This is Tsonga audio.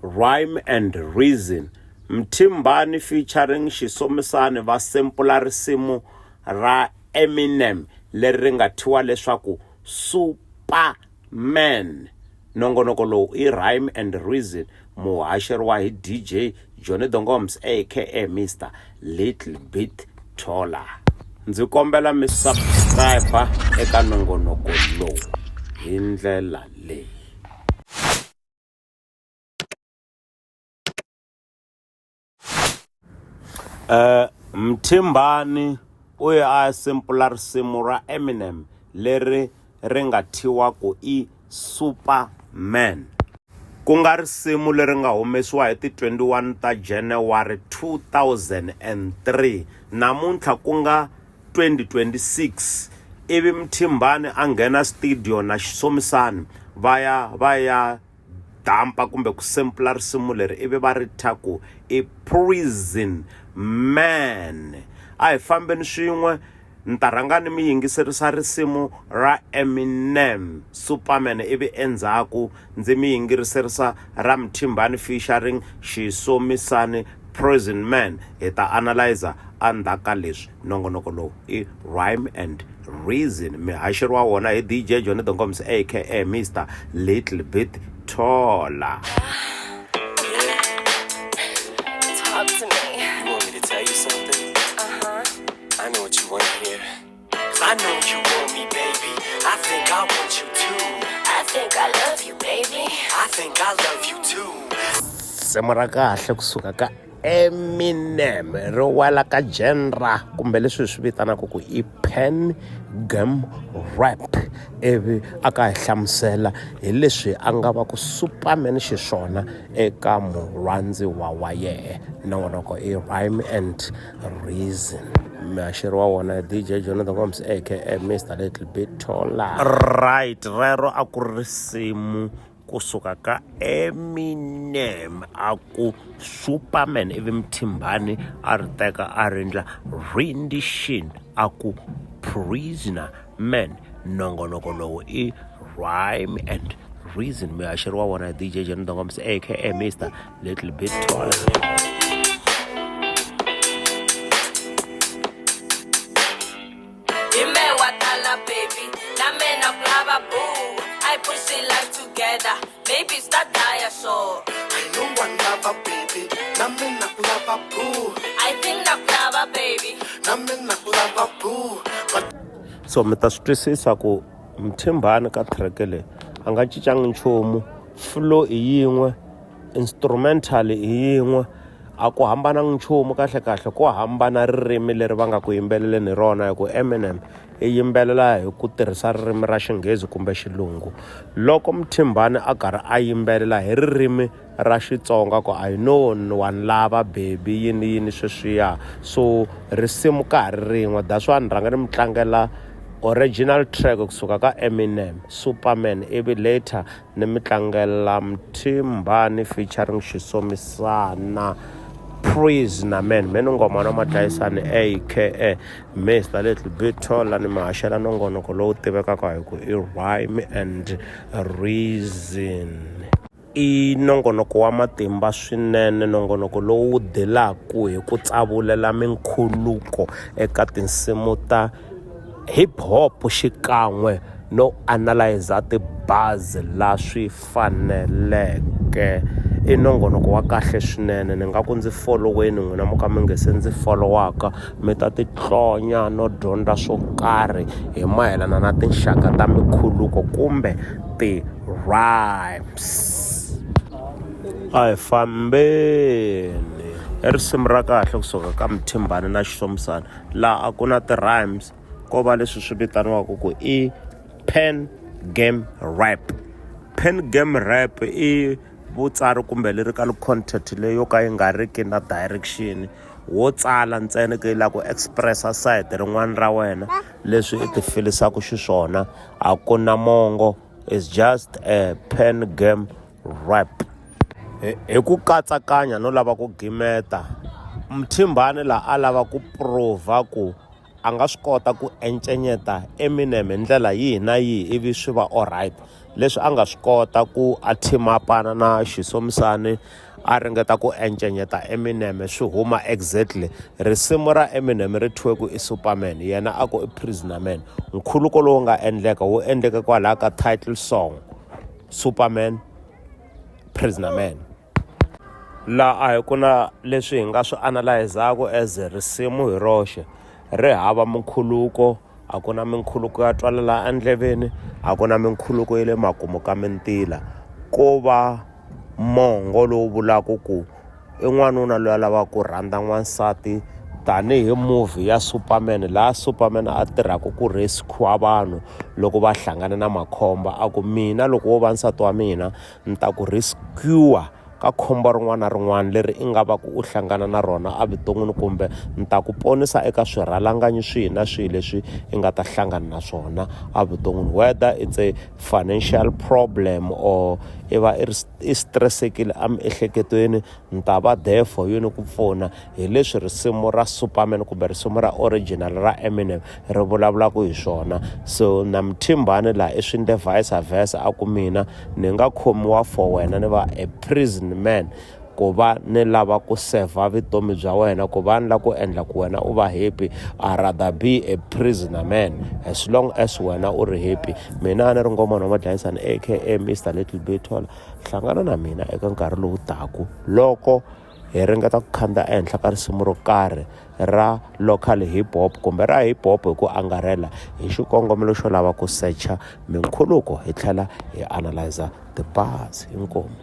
Rhyme and Reason. Mthimbani featuring Shisomisane va sampula risimu ra Eminem leri nga thyiwa leswaku Superman. Nongonoko lowu i Rhyme and Reason, muhaxeriwa hi DJ Johnny Dongoms aka Mr. Little Bit Taller. Ndzi kombela mi subscribe eka nongonoko lowu hi ndlela leyi. Mthimbani u ya sampula risimu ra Eminem leri ri nga thyiwa ku i Superman. Ku nga risimu leri nga humesiwa hi ti 21 ta January 2003. Namuntlha ku nga 2026. Ivi Mthimbani a nghena studio na Shisomisane va ya dampa kumbe ku sampula risimu leri ivi va ri thaku i Prison Man. A hi fambeni swin'we ni ta rhanga ni mi yingiserisa risimu ra Eminem Superman, ivi endzhaku ndzi mi yingiserisa ra Mthimbani featuring Shisomisane Prison Man. Hi ta analyzer andhaka leswi. Nongonoko lowu i Rhyme and Reason, mihaxeriwa wona hi DJ Johnny Dongoms aka Mr. Little Bit Taller. Talk to me. You want me to tell you something? I know what you want to hear. I know you want me, baby. I think I want you too. I think I love you, baby. I think I love you too. Risimu ra kahle kusuka ka Eminem ri wela ka genre kumbe leswi swi vitanaka ku i pen game rap. Ivi aka hi hlamusela hi leswi a nga va ku Superman xiswona eka murhandziwa wa yena. Nongonoko i Rhyme and Reason, mihaxeriwa wona DJ Johnny Dongoms aka Mr. Little Bit Taller. Right, rero a ku risimu kusuka ka Eminem a ku Superman, ivi Mthimbani a ri teka a rindla rendition a ku Prisoner Man. Nongonoko lowu i Rhyme and Reason, mihaxeriwa wona DJ Johnny Dongoms aka Mr. Little Bit Taller. Maybe it's that dinosaur. I know one lover, baby. Nami nakulava boo. I think that clever, baby. Nami nakulava boo. So mi ta swi twisisa ku Mthimbani ka track leyi a nga cincanga nchumu. Flow i yin'we, instrumental i yin'we, a ku hambananga nchumu. Kahle ku hambana ririmi leri va nga ku yimbeleleni hi rona, hi ku Eminem i yimbelela hi ku tirhisa ririmi ra Xinghezi kumbe Xilungu, loko Mthimbani a karhi a yimbelela hi ririmi ra Xitsonga ku I know one lava baby yini sweswiya. So risimu ka ha ri rin'we, that's why ni rhanga ni mi tlangela original track kusuka ka Eminem Superman, ivi later ni mi tlangela Mthimbani featuring Shisomisane Prisoner Man. Meni ngoma na madlayisani aka Mr. Little Bit Taller. Ni mahaxela nongonoko lowu tivekaka hi ku i Rhyme and Reason. I nongonoko wa matimba swinene, nongonoko lowu delaku hi ku tsavulela minkhuluko eka tinsimu ta hip hop xikan'we no analyze ti-buzz la swi faneleke. I nongonoko wa kahle swinene, ni nga ku ndzi followeni n'wina mo ka mi nge se ndzi followaka mi ta titlonya no dyondza swo karhi hi mayelana na tinxaka ta mikhuluko kumbe ti-rhymes. A hi fambeni i risimu ra kahle kusuka ka Mthimbani na Shisomisane laha a ku na ti-rhymes, ko va leswi swi vitaniwaka ku i pen game rap. Pen game rap i vutsari kumbe lyrical content leyi yo ka yi nga riki na direction, wo tsala ntsena ke la ku expressa side rin'wana ra wena leswi i ti filisaka xiswona, a ku na mongo. It's just a pen game rap. Hi ku katsakanya no lava ku gimeta, Mthimbani la a lava ku prova ku a nga swi kota ku encenyeta Eminem hi ndlela yihi na yihi ivi swi va alright. Leswi a nga swi kota ku a team upana na Shisomisane a ringeta ku encenyeta Eminem swi huma exactly. Risimu ra Eminem ri thyiwe ku i Superman, yena a ku i Prisoner Man. Nkhuluko lowu nga endleka wu endleke kwalaha ka title song Superman Prisoner Man. Laha a hi ku na leswi hi nga swi analyze-aku as risimu hi roxe, ri hava minkhuluko, a ku na minkhuluko ya twalela endleveni, a ku na minkhuluko ya le makumu ka mintila. Ko va mongo lowu vulaka ku i n'wanuna loyi a lavaka ku rhandza n'wansati tanihi movie ya Superman, laha Superman a tirhaka ku rescue vanhu loko va hlangana na makhombo. A ku mina loko wo va nsati wa mina ni ta ku rescue ka khombo rin'wana na rin'wana leri i nga va ku u hlangana na rona evuton'wini, kumbe ni ta ku ponisa eka swirhalanganyi swihi na swihi leswi i nga ta hlangana na swona evuton'wini, whether it's a financial problem or i va i stressekile emiehleketweni, ni ta va there for you ni ku pfuna. Hi leswi risimu ra Superman kumbe risimu ra original ra Eminem ri vulavulaka hi swona. So na Mthimbane laha i swi endle vice versa, a ku mina ni nga khomiwa for wena ni va a prison man, ku va ni lava ku seva vutomi bya wena, ku va ni lava ku endla ku wena u va happy. I rather be a prisoner man as long as wena u ri happy. Mina ni ri Ngomane wa Madlayisani aka Mr Little Bit Taller. Hlangana na mina eka nkarhi lowu taku loko hi ringeta ku khandziya ehenhla ka risimu ro karhi ra local hip hop kumbe ra hip hop hi ku angarhela, hi xikongomelo xo lava ku secha minkhuluko hi tlhela hi analyzer the bars. Inkomu.